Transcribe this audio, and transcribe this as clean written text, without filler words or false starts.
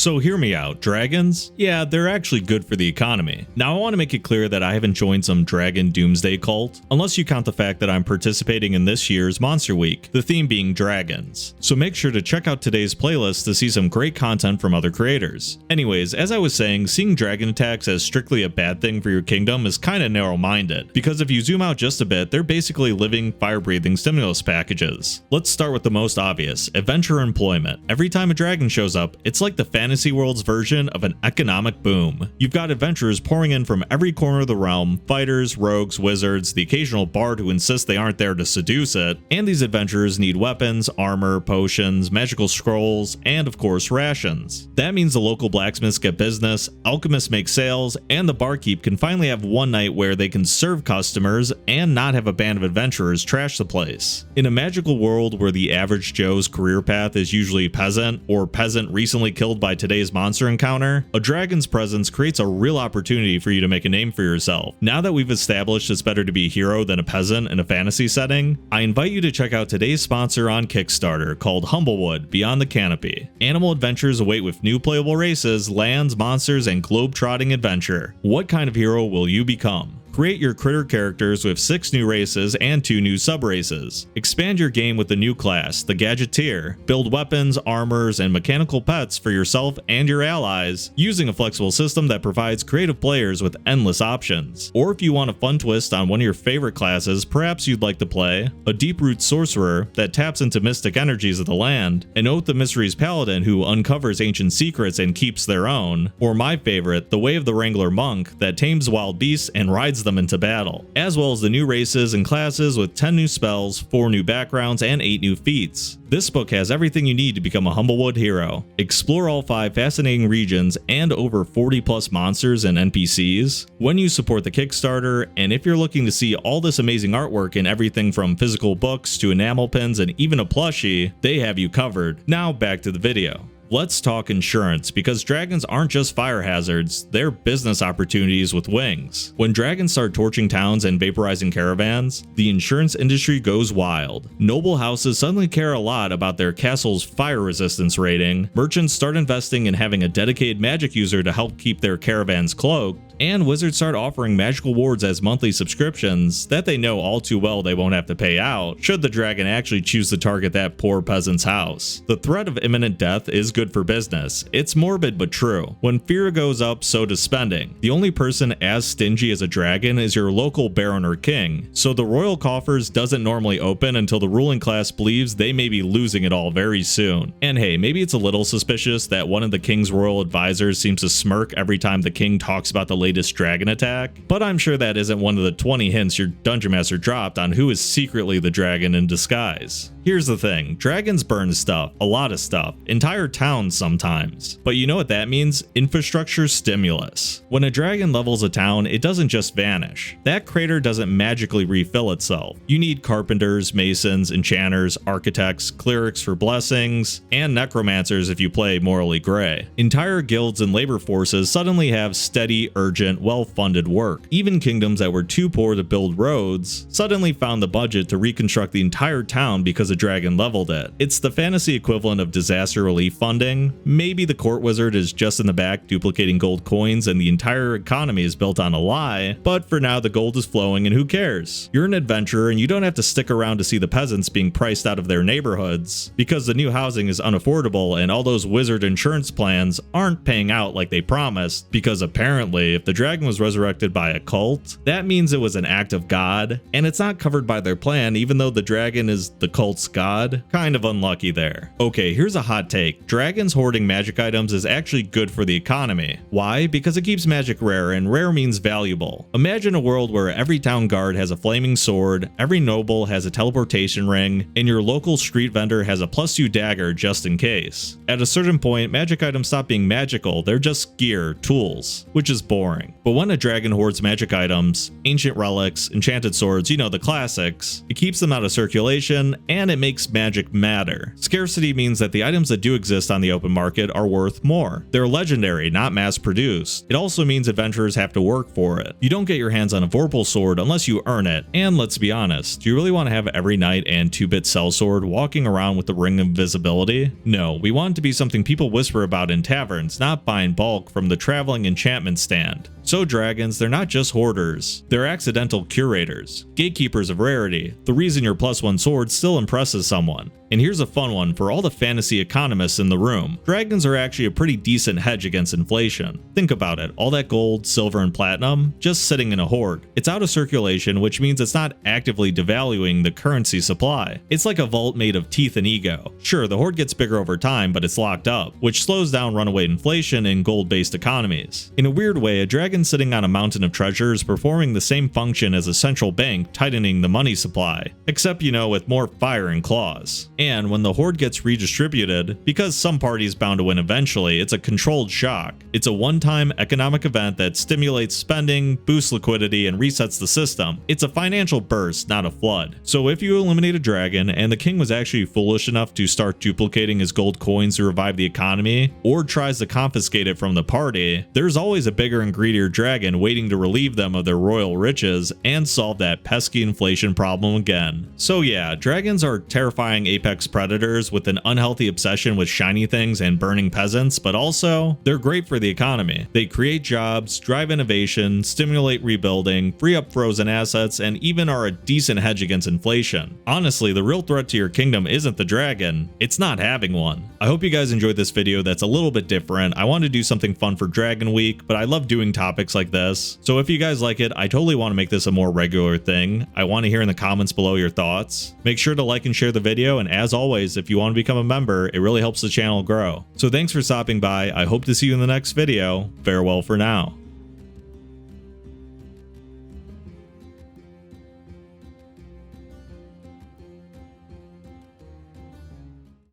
So hear me out, dragons? Yeah, they're actually good for the economy. Now I want to make it clear that I haven't joined some dragon doomsday cult, unless you count the fact that I'm participating in this year's Monster Week, the theme being dragons. So make sure to check out today's playlist to see some great content from other creators. Anyways, as I was saying, seeing dragon attacks as strictly a bad thing for your kingdom is kinda narrow-minded, because if you zoom out just a bit, they're basically living, fire-breathing stimulus packages. Let's start with the most obvious, adventure employment. Every time a dragon shows up, it's like the fantasy world's version of an economic boom. You've got adventurers pouring in from every corner of the realm, fighters, rogues, wizards, the occasional bard who insists they aren't there to seduce it, and these adventurers need weapons, armor, potions, magical scrolls, and of course rations. That means the local blacksmiths get business, alchemists make sales, and the barkeep can finally have one night where they can serve customers and not have a band of adventurers trash the place. In a magical world where the average Joe's career path is usually peasant, or peasant recently killed by today's monster encounter, a dragon's presence creates a real opportunity for you to make a name for yourself. Now that we've established it's better to be a hero than a peasant in a fantasy setting, I invite you to check out today's sponsor on Kickstarter called Humblewood Beyond the Canopy. Animal adventures await with new playable races, lands, monsters, and globe-trotting adventure. What kind of hero will you become? Create your critter characters with 6 new races and 2 new sub-races. Expand your game with the new class, the Gadgeteer. Build weapons, armors, and mechanical pets for yourself and your allies, using a flexible system that provides creative players with endless options. Or if you want a fun twist on one of your favorite classes perhaps you'd like to play, a Deep-Root Sorcerer that taps into mystic energies of the land, an Oath of Mysteries Paladin who uncovers ancient secrets and keeps their own, or my favorite, the Way of the Wrangler Monk that tames wild beasts and rides them into battle, as well as the new races and classes with 10 new spells, 4 new backgrounds, and 8 new feats. This book has everything you need to become a Humblewood hero. Explore all 5 fascinating regions and over 40 plus monsters and NPCs when you support the Kickstarter, and if you're looking to see all this amazing artwork in everything from physical books to enamel pins and even a plushie, they have you covered. Now back to the video. Let's talk insurance, because dragons aren't just fire hazards, they're business opportunities with wings. When dragons start torching towns and vaporizing caravans, the insurance industry goes wild. Noble houses suddenly care a lot about their castle's fire resistance rating, merchants start investing in having a dedicated magic user to help keep their caravans cloaked, and wizards start offering magical wards as monthly subscriptions that they know all too well they won't have to pay out should the dragon actually choose to target that poor peasant's house. The threat of imminent death is good for business. It's morbid but true. When fear goes up, so does spending. The only person as stingy as a dragon is your local baron or king, so the royal coffers doesn't normally open until the ruling class believes they may be losing it all very soon. And hey, maybe it's a little suspicious that one of the king's royal advisors seems to smirk every time the king talks about the latest dragon attack, but I'm sure that isn't one of the 20 hints your dungeon master dropped on who is secretly the dragon in disguise. Here's the thing, dragons burn stuff, a lot of stuff, entire towns sometimes. But you know what that means? Infrastructure stimulus. When a dragon levels a town, it doesn't just vanish. That crater doesn't magically refill itself. You need carpenters, masons, enchanters, architects, clerics for blessings, and necromancers if you play morally gray. Entire guilds and labor forces suddenly have steady, urgent, well-funded work. Even kingdoms that were too poor to build roads suddenly found the budget to reconstruct the entire town because a dragon leveled it. It's the fantasy equivalent of disaster relief funding. Maybe the court wizard is just in the back duplicating gold coins and the entire economy is built on a lie, but for now the gold is flowing and who cares? You're an adventurer and you don't have to stick around to see the peasants being priced out of their neighborhoods because the new housing is unaffordable and all those wizard insurance plans aren't paying out like they promised, because apparently if the dragon was resurrected by a cult, that means it was an act of God, and it's not covered by their plan even though the dragon is the cult's god. Kind of unlucky there. Okay, here's a hot take. Dragons hoarding magic items is actually good for the economy. Why? Because it keeps magic rare, and rare means valuable. Imagine a world where every town guard has a flaming sword, every noble has a teleportation ring, and your local street vendor has a +2 dagger just in case. At a certain point, magic items stop being magical, they're just gear, tools, which is boring. But when a dragon hoards magic items, ancient relics, enchanted swords, you know, the classics, it keeps them out of circulation, and and it makes magic matter. Scarcity means that the items that do exist on the open market are worth more. They're legendary, not mass-produced. It also means adventurers have to work for it. You don't get your hands on a Vorpal sword unless you earn it, and let's be honest, do you really want to have every knight and 2-bit sellsword walking around with the ring of invisibility? No, we want it to be something people whisper about in taverns, not buy in bulk from the traveling enchantment stand. So dragons, they're not just hoarders, they're accidental curators, gatekeepers of rarity, the reason your +1 sword still impresses someone. And here's a fun one for all the fantasy economists in the room. Dragons are actually a pretty decent hedge against inflation. Think about it, all that gold, silver, and platinum just sitting in a hoard. It's out of circulation, which means it's not actively devaluing the currency supply. It's like a vault made of teeth and ego. Sure, the hoard gets bigger over time, but it's locked up, which slows down runaway inflation in gold-based economies. In a weird way, a dragon sitting on a mountain of treasure is performing the same function as a central bank tightening the money supply, except, with more fire and claws. And when the hoard gets redistributed, because some party's bound to win eventually, it's a controlled shock. It's a one-time economic event that stimulates spending, boosts liquidity, and resets the system. It's a financial burst, not a flood. So if you eliminate a dragon, and the king was actually foolish enough to start duplicating his gold coins to revive the economy, or tries to confiscate it from the party, there's always a bigger and greedier dragon waiting to relieve them of their royal riches and solve that pesky inflation problem again. So yeah, dragons are terrifying apex predators with an unhealthy obsession with shiny things and burning peasants, but also, they're great for the economy. They create jobs, drive innovation, stimulate rebuilding, free up frozen assets, and even are a decent hedge against inflation. Honestly, the real threat to your kingdom isn't the dragon, it's not having one. I hope you guys enjoyed this video that's a little bit different. I wanted to do something fun for Dragon Week, but I love doing topics like this. So if you guys like it, I totally want to make this a more regular thing. I want to hear in the comments below your thoughts. Make sure to like and share the video, and as always, if you want to become a member, it really helps the channel grow. So thanks for stopping by. I hope to see you in the next video. Farewell for now.